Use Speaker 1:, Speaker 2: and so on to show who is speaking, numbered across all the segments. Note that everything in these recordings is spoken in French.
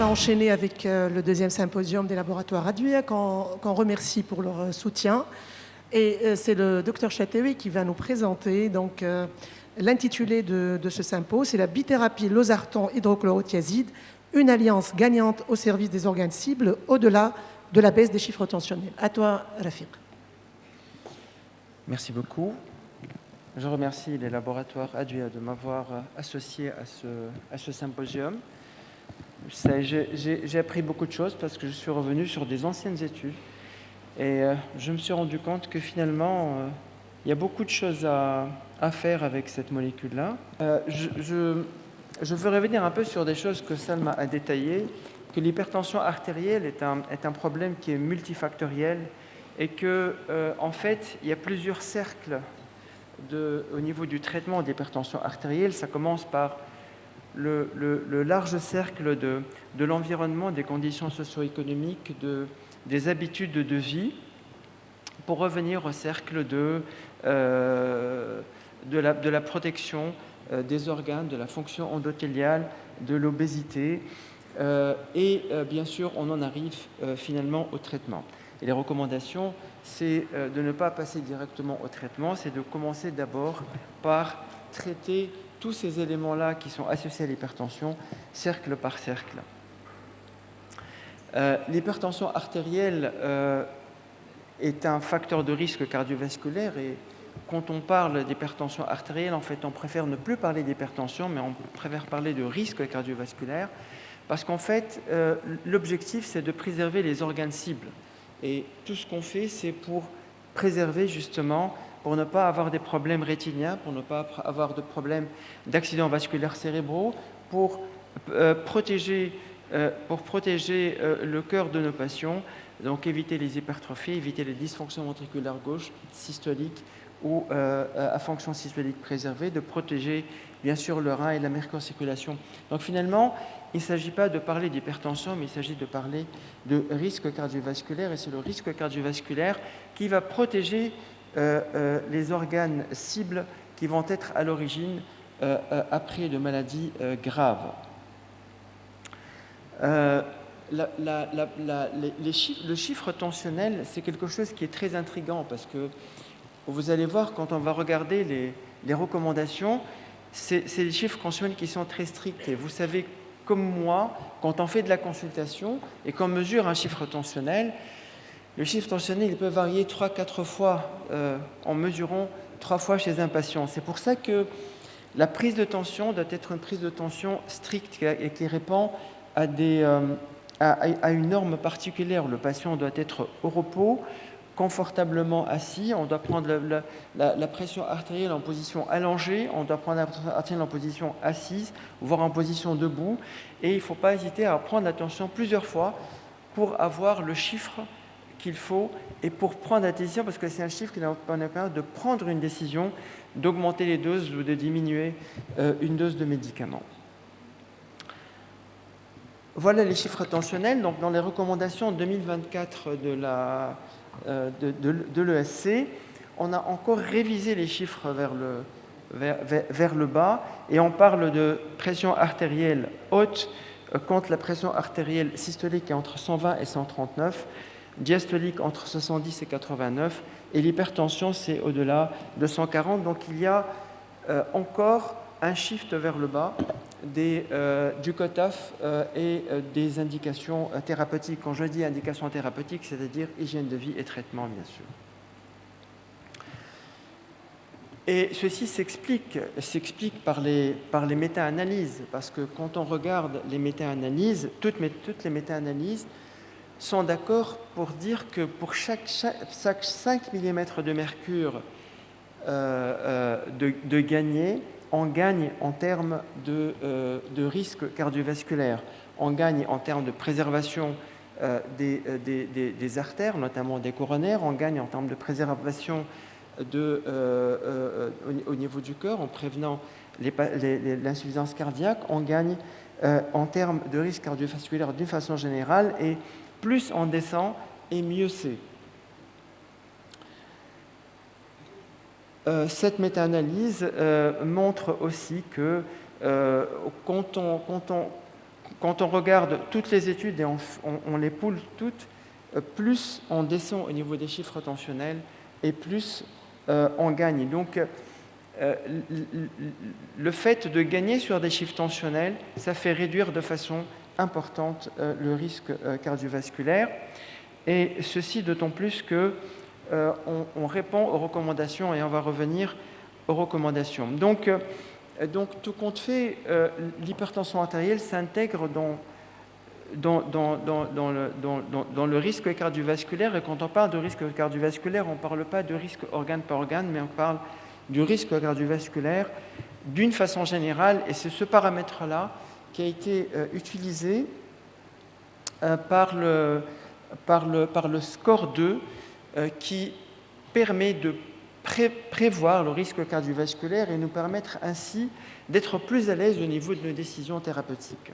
Speaker 1: va enchaîner avec le deuxième symposium des laboratoires Aduia qu'on remercie pour leur soutien. Et c'est le docteur Chatewi qui va nous présenter donc, l'intitulé de ce symposium, c'est la bithérapie losartan hydrochlorothiazide, une alliance gagnante au service des organes cibles au-delà de la baisse des chiffres tensionnels. À toi, Rafiq.
Speaker 2: Merci beaucoup. Je remercie les laboratoires Aduia de m'avoir associé à ce symposium. J'ai appris beaucoup de choses parce que je suis revenu sur des anciennes études et je me suis rendu compte que finalement, il y a beaucoup de choses à faire avec cette molécule-là. Je veux revenir un peu sur des choses que Salma a détaillées, que l'hypertension artérielle est un problème qui est multifactoriel et que, en fait, il y a plusieurs cercles au niveau du traitement d'hypertension artérielle. Ça commence par le large cercle de l'environnement, des conditions socio-économiques, des habitudes de vie, pour revenir au cercle de la protection des organes, de la fonction endothéliale, de l'obésité, et bien sûr, on en arrive finalement au traitement. Et les recommandations, c'est de ne pas passer directement au traitement, c'est de commencer d'abord par traiter tous ces éléments-là qui sont associés à l'hypertension, cercle par cercle. L'hypertension artérielle est un facteur de risque cardiovasculaire et quand on parle d'hypertension artérielle, en fait, on préfère ne plus parler d'hypertension, mais on préfère parler de risque cardiovasculaire parce qu'en fait, l'objectif, c'est de préserver les organes cibles. Et tout ce qu'on fait, c'est pour préserver justement, pour ne pas avoir des problèmes rétiniens, pour ne pas avoir de problèmes d'accidents vasculaires cérébraux, pour protéger le cœur de nos patients, donc éviter les hypertrophies, éviter les dysfonctions ventriculaires gauche, systoliques ou à fonction systolique préservée, de protéger bien sûr le rein et la microcirculation. Donc finalement, il ne s'agit pas de parler d'hypertension, mais il s'agit de parler de risque cardiovasculaire, et c'est le risque cardiovasculaire qui va protéger les organes cibles qui vont être à l'origine après de maladies graves. Le chiffre tensionnel, c'est quelque chose qui est très intriguant parce que vous allez voir, quand on va regarder les recommandations, c'est des chiffres tensionnels qui sont très stricts. Et vous savez, comme moi, quand on fait de la consultation et qu'on mesure un chiffre tensionnel, le chiffre tensionnel il peut varier 3-4 fois en mesurant 3 fois chez un patient. C'est pour ça que la prise de tension doit être une prise de tension stricte et qui répond à une norme particulière. Le patient doit être au repos, confortablement assis, on doit prendre la pression artérielle en position allongée, on doit prendre la pression artérielle en position assise, voire en position debout, et il ne faut pas hésiter à prendre la tension plusieurs fois pour avoir le chiffre qu'il faut et pour prendre la décision, parce que c'est un chiffre qui va nous permettre de prendre une décision, d'augmenter les doses ou de diminuer une dose de médicament. Voilà les chiffres tensionnels. Donc, dans les recommandations 2024 de l'ESC, on a encore révisé les chiffres vers le bas et on parle de pression artérielle haute quand la pression artérielle systolique est entre 120 et 139, diastolique entre 70 et 89 et l'hypertension c'est au-delà de 140. Donc il y a encore un shift vers le bas du cut-off et des indications thérapeutiques. Quand je dis indications thérapeutiques, c'est-à-dire hygiène de vie et traitement, bien sûr. Et ceci s'explique par les méta-analyses, parce que quand on regarde les méta-analyses, toutes les méta-analyses sont d'accord pour dire que pour chaque 5 mm de mercure de gagner, on gagne en termes de risque cardiovasculaire, on gagne en termes de préservation des artères, notamment des coronaires, on gagne en termes de préservation au niveau du cœur, en prévenant l'insuffisance cardiaque, on gagne en termes de risque cardiovasculaire d'une façon générale, et plus on descend, et mieux c'est. Cette méta-analyse montre aussi que quand quand on regarde toutes les études et on les poule toutes, plus on descend au niveau des chiffres tensionnels et plus on gagne. Donc, le fait de gagner sur des chiffres tensionnels, ça fait réduire de façon importante le risque cardiovasculaire. Et ceci d'autant plus que on répond aux recommandations, et on va revenir aux recommandations. Donc tout compte fait, l'hypertension artérielle s'intègre dans le risque cardiovasculaire. Et quand on parle de risque cardiovasculaire, on ne parle pas de risque organe par organe, mais on parle du risque cardiovasculaire d'une façon générale. Et c'est ce paramètre-là qui a été utilisé par le score 2 qui permet de prévoir le risque cardiovasculaire et nous permettre ainsi d'être plus à l'aise au niveau de nos décisions thérapeutiques.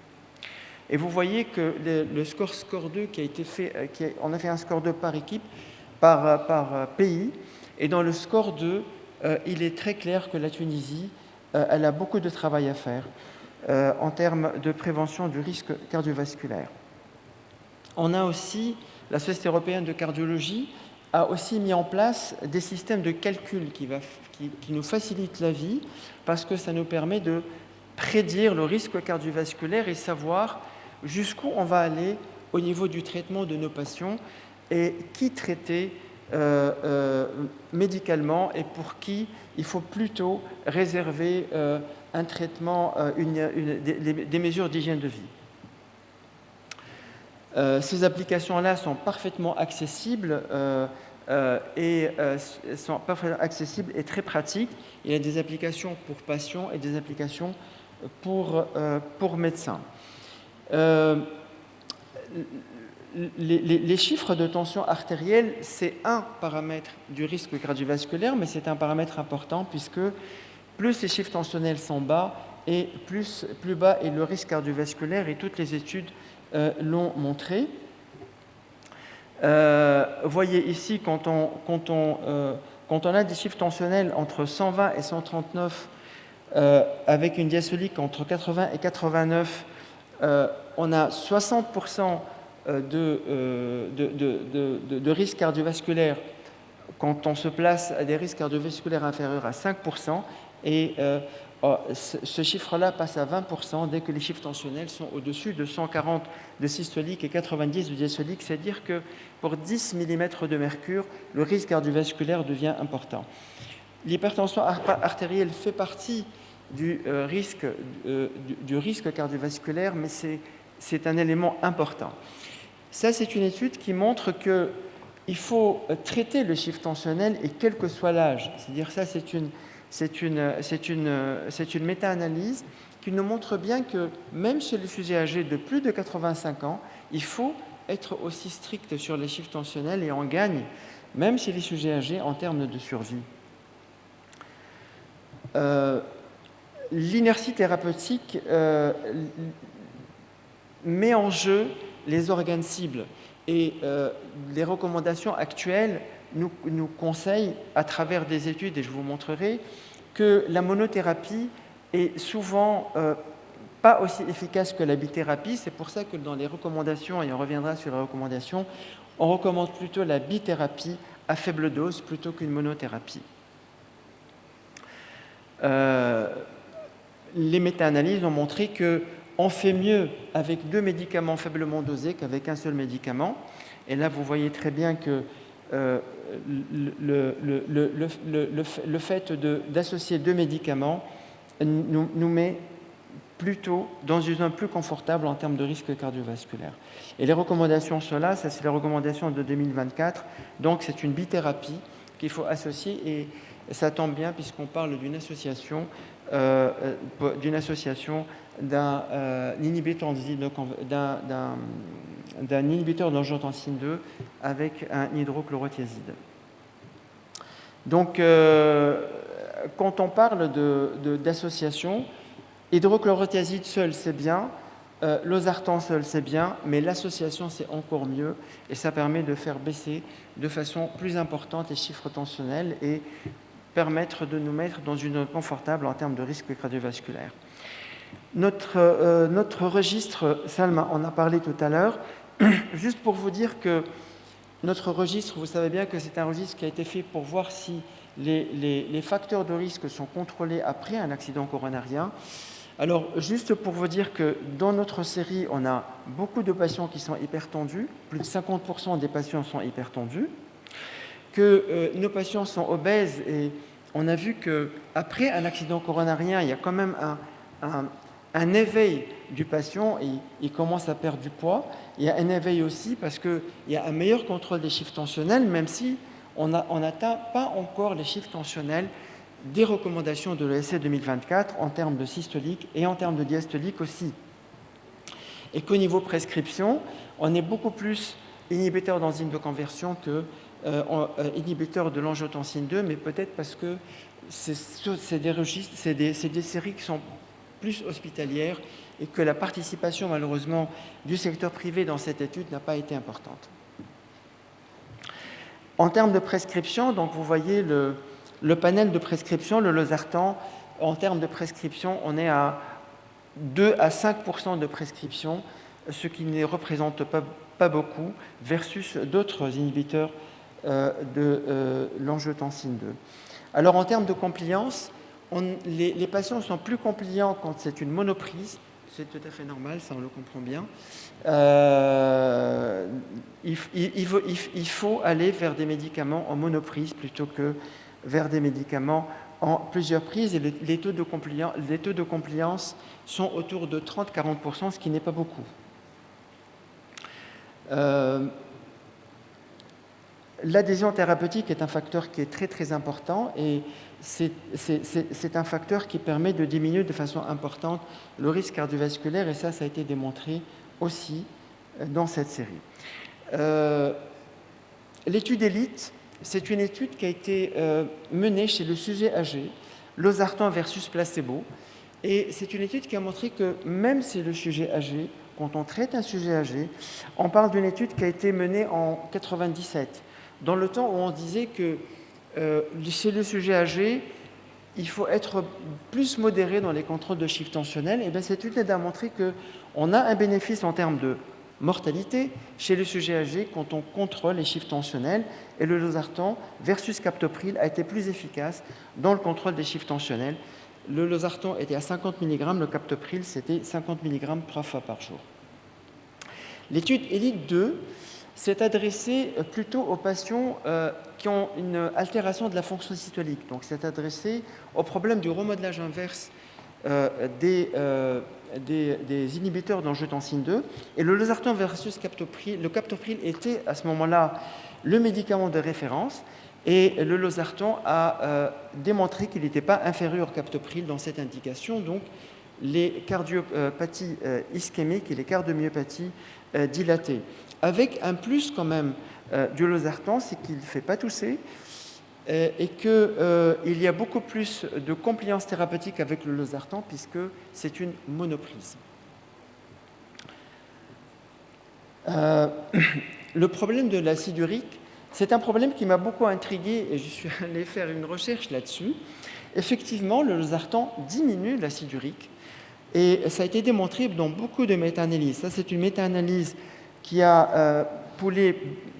Speaker 2: Et vous voyez que le score 2 qui a été fait, on a fait un score 2 par équipe, par pays, et dans le score 2, il est très clair que la Tunisie, elle a beaucoup de travail à faire en termes de prévention du risque cardiovasculaire. On a aussi, la Société européenne de cardiologie a aussi mis en place des systèmes de calcul qui nous facilitent la vie parce que ça nous permet de prédire le risque cardiovasculaire et savoir jusqu'où on va aller au niveau du traitement de nos patients et qui traiter médicalement et pour qui il faut plutôt réserver un traitement, des mesures d'hygiène de vie. Ces applications-là sont parfaitement accessibles et très pratiques. Il y a des applications pour patients et des applications pour médecins. Les chiffres de tension artérielle, c'est un paramètre du risque cardiovasculaire, mais c'est un paramètre important puisque plus les chiffres tensionnels sont bas et plus bas est le risque cardiovasculaire, et toutes les études l'ont montré. Voyez ici, quand on a des chiffres tensionnels entre 120 et 139, avec une diastolique entre 80 et 89, on a 60% de risque cardiovasculaire quand on se place à des risques cardiovasculaires inférieurs à 5%, et ce chiffre-là passe à 20% dès que les chiffres tensionnels sont au-dessus de 140 de systolique et 90 de diastolique, c'est-à-dire que pour 10 mm de mercure, le risque cardiovasculaire devient important. L'hypertension artérielle fait partie du risque cardiovasculaire, mais c'est un élément important. Ça, c'est une étude qui montre qu'il faut traiter le chiffre tensionnel et quel que soit l'âge. C'est-à-dire ça, c'est une méta-analyse qui nous montre bien que même chez les sujets âgés de plus de 85 ans, il faut être aussi strict sur les chiffres tensionnels et on gagne, même chez les sujets âgés, en termes de survie. L'inertie thérapeutique met en jeu les organes cibles et les recommandations actuelles nous conseillent, à travers des études, et je vous montrerai, que la monothérapie est souvent pas aussi efficace que la bithérapie. C'est pour ça que dans les recommandations, et on reviendra sur les recommandations, on recommande plutôt la bithérapie à faible dose plutôt qu'une monothérapie. Les méta-analyses ont montré qu'on fait mieux avec 2 médicaments faiblement dosés qu'avec un seul médicament. Et là, vous voyez très bien que le fait d'associer 2 médicaments nous met plutôt dans une zone plus confortable en termes de risque cardiovasculaire. Et les recommandations sont là, ça c'est les recommandations de 2024, donc c'est une bithérapie qu'il faut associer, et ça tombe bien puisqu'on parle d'une association d'un inhibiteur d'angiotensine 2 avec un hydrochlorothiazide. Donc, quand on parle d'association, hydrochlorothiazide seul, c'est bien, losartan seul, c'est bien, mais l'association, c'est encore mieux, et ça permet de faire baisser de façon plus importante les chiffres tensionnels et permettre de nous mettre dans une zone confortable en termes de risque cardiovasculaire. Notre registre, Salma en a parlé tout à l'heure, juste pour vous dire que notre registre, vous savez bien que c'est un registre qui a été fait pour voir si les facteurs de risque sont contrôlés après un accident coronarien. Alors, juste pour vous dire que dans notre série, on a beaucoup de patients qui sont hypertendus, plus de 50% des patients sont hypertendus, que nos patients sont obèses et on a vu qu'après un accident coronarien, il y a quand même un éveil du patient et il commence à perdre du poids. Il y a un éveil aussi parce qu'il y a un meilleur contrôle des chiffres tensionnels, même si on n'atteint pas encore les chiffres tensionnels des recommandations de l'ESC 2024 en termes de systolique et en termes de diastolique aussi. Et qu'au niveau prescription, on est beaucoup plus inhibiteur d'enzymes de conversion que inhibiteur de l'angiotensine 2, mais peut-être parce que c'est des séries qui sont plus hospitalières et que la participation malheureusement du secteur privé dans cette étude n'a pas été importante. En termes de prescription, donc vous voyez le panel de prescription, le losartan, en termes de prescription, on est à 2 à 5% de prescription, ce qui ne représente pas beaucoup, versus d'autres inhibiteurs de l'angiotensine 2. Alors en termes de compliance, les patients sont plus compliants quand c'est une monoprise, c'est tout à fait normal, ça on le comprend bien. Il faut aller vers des médicaments en monoprise plutôt que vers des médicaments en plusieurs prises, et les taux de compliance sont autour de 30-40%, ce qui n'est pas beaucoup. L'adhésion thérapeutique est un facteur qui est très très important et c'est un facteur qui permet de diminuer de façon importante le risque cardiovasculaire, et ça a été démontré aussi dans cette série. L'étude ELITE, c'est une étude qui a été menée chez le sujet âgé, losartan versus placebo, et c'est une étude qui a montré que même chez le sujet âgé, quand on traite un sujet âgé, on parle d'une étude qui a été menée en 1997, dans le temps où on disait que chez le sujet âgé, il faut être plus modéré dans les contrôles de chiffres tensionnels. Et bien, cette étude a montré qu'on a un bénéfice en termes de mortalité chez le sujet âgé quand on contrôle les chiffres tensionnels, et le losartan versus captopril a été plus efficace dans le contrôle des chiffres tensionnels. Le losartan était à 50 mg, le captopril c'était 50 mg 3 fois par jour. L'étude ELITE 2 s'est adressée plutôt aux patients qui ont une altération de la fonction systolique. Donc, c'est adressé au problème du remodelage inverse des inhibiteurs d'angiotensine 2. Et le losartan versus captopril, le captopril était à ce moment-là le médicament de référence, et le losartan a démontré qu'il n'était pas inférieur au captopril dans cette indication. Donc, les cardiopathies ischémiques et les cardiomyopathies dilatées. Avec un plus quand même du losartan, c'est qu'il ne fait pas tousser et qu'il y a beaucoup plus de compliance thérapeutique avec le losartan puisque c'est une monoprise. Le problème de l'acide urique, c'est un problème qui m'a beaucoup intrigué et je suis allé faire une recherche là-dessus. Effectivement, le losartan diminue l'acide urique et ça a été démontré dans beaucoup de méta-analyses. Ça, c'est une méta-analyse qui a poulé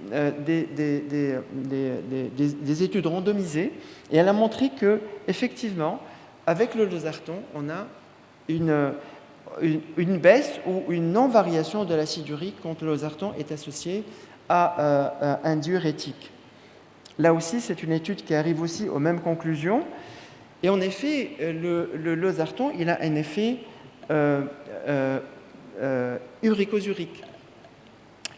Speaker 2: des études randomisées, et elle a montré qu'effectivement, avec le losartan, on a une baisse ou une non-variation de l'acide urique quand le losartan est associé à un diurétique. Là aussi, c'est une étude qui arrive aussi aux mêmes conclusions, et en effet, le losartan, il a un effet uricosurique.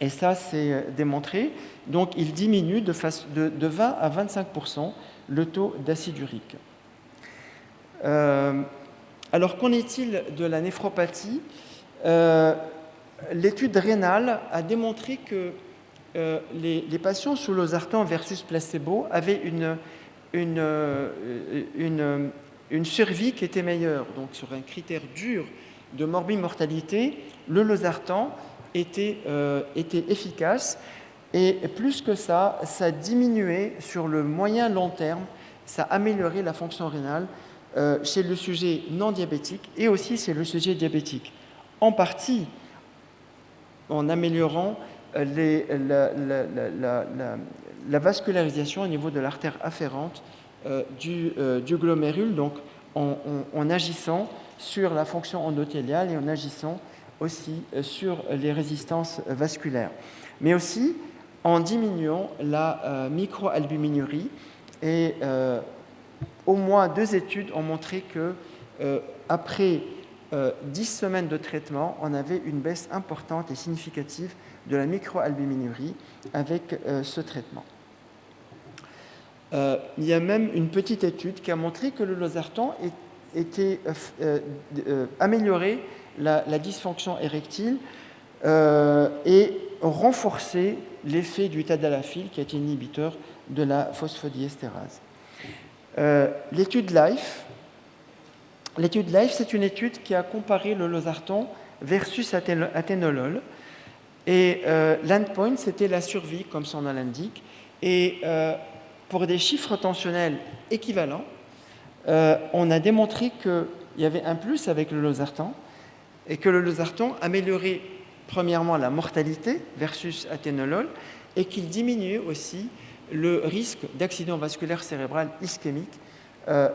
Speaker 2: Et ça, c'est démontré. Donc, il diminue de 20 à 25% le taux d'acide urique. Alors, qu'en est-il de la néphropathie ? L'étude rénale a démontré que les patients sous losartan versus placebo avaient une survie qui était meilleure. Donc, sur un critère dur de morbimortalité, le losartan était efficace, et plus que ça diminuait sur le moyen long terme, ça améliorait la fonction rénale chez le sujet non diabétique et aussi chez le sujet diabétique, en partie en améliorant la vascularisation au niveau de l'artère afférente du glomérule, donc en agissant sur la fonction endothéliale et en agissant aussi sur les résistances vasculaires, mais aussi en diminuant la microalbuminurie. Et au moins 2 études ont montré que après 10 semaines de traitement, on avait une baisse importante et significative de la microalbuminurie avec ce traitement. Il y a même une petite étude qui a montré que le losartan améliorait la dysfonction érectile et renforçait l'effet du tadalafil, qui est inhibiteur de la phosphodiesterase. L'étude LIFE, c'est une étude qui a comparé le losartan versus athénolol. Et l'endpoint, c'était la survie, comme son nom l'indique. Et pour des chiffres tensionnels équivalents, on a démontré qu'il y avait un plus avec le losartan et que le losartan améliorait premièrement la mortalité versus athénolol et qu'il diminuait aussi le risque d'accident vasculaire cérébral ischémique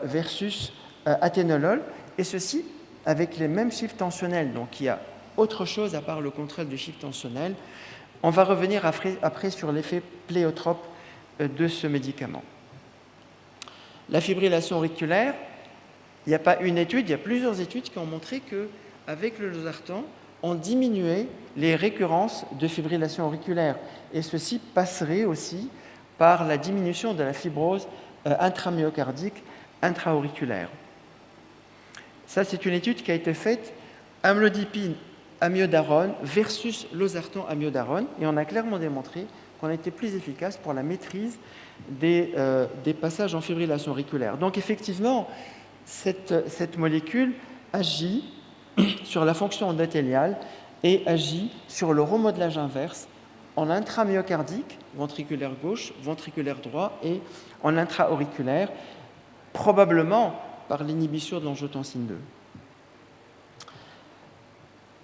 Speaker 2: versus athénolol, et ceci avec les mêmes chiffres tensionnels. Donc il y a autre chose à part le contrôle du chiffre tensionnel. On va revenir après sur l'effet pléiotrope de ce médicament. La fibrillation auriculaire, il n'y a pas une étude, il y a plusieurs études qui ont montré qu'avec le losartan, on diminuait les récurrences de fibrillation auriculaire. Et ceci passerait aussi par la diminution de la fibrose intramyocardique intra-auriculaire. Ça, c'est une étude qui a été faite, amlodipine amiodarone versus losartan amiodarone, et on a clairement démontré qu'on était plus efficace pour la maîtrise des passages en fibrillation auriculaire. Donc effectivement, cette molécule agit sur la fonction endothéliale et agit sur le remodelage inverse en intramyocardique, ventriculaire gauche, ventriculaire droit, et en intra-auriculaire, probablement par l'inhibition de l'angiotensine 2.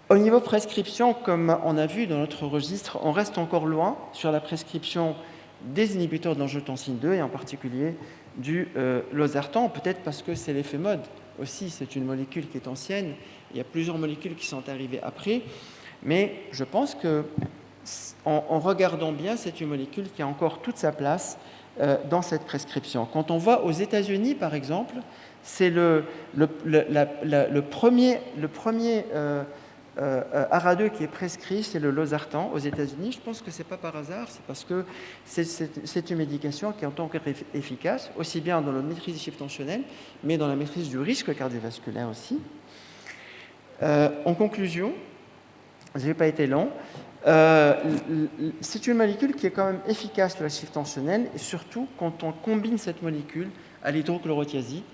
Speaker 2: Au niveau prescription, comme on a vu dans notre registre, on reste encore loin sur la prescription des inhibiteurs de l'angiotensine 2 et en particulier du losartan, peut-être parce que c'est l'effet mode aussi, c'est une molécule qui est ancienne, il y a plusieurs molécules qui sont arrivées après, mais je pense que en regardant bien, c'est une molécule qui a encore toute sa place dans cette prescription. Quand on va aux États-Unis, par exemple, c'est le premier ARA2 qui est prescrit, c'est le losartan aux États-Unis. Je pense que ce n'est pas par hasard, c'est parce que c'est une médication qui est en tant qu'efficace, aussi bien dans la maîtrise des chiffres tensionnels, mais dans la maîtrise du risque cardiovasculaire aussi. En conclusion, je n'ai pas été long, c'est une molécule qui est quand même efficace sur les chiffres tensionnels, et surtout quand on combine cette molécule à l'hydrochlorothiazide.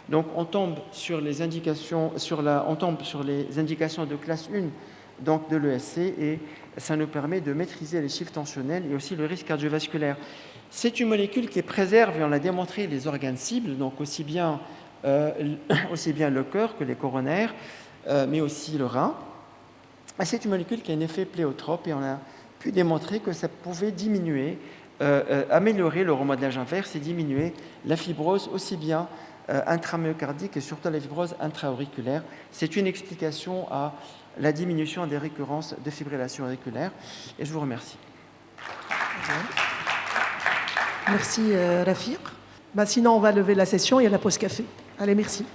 Speaker 2: Donc on tombe sur les indications, de classe 1 donc de l'ESC, et ça nous permet de maîtriser les chiffres tensionnels et aussi le risque cardiovasculaire. C'est une molécule qui préserve, et on l'a démontré, les organes cibles, donc aussi bien le cœur que les coronaires, mais aussi le rein. C'est une molécule qui a un effet pléiotrope, et on a pu démontrer que ça pouvait diminuer, améliorer le remodelage inverse et diminuer la fibrose aussi bien intramyocardique et surtout la fibrose intra-auriculaire. C'est une explication à la diminution des récurrences de fibrillation auriculaire, et je vous remercie.
Speaker 1: Merci Rafiq. Sinon, on va lever la session, il y a la pause café. Allez, merci.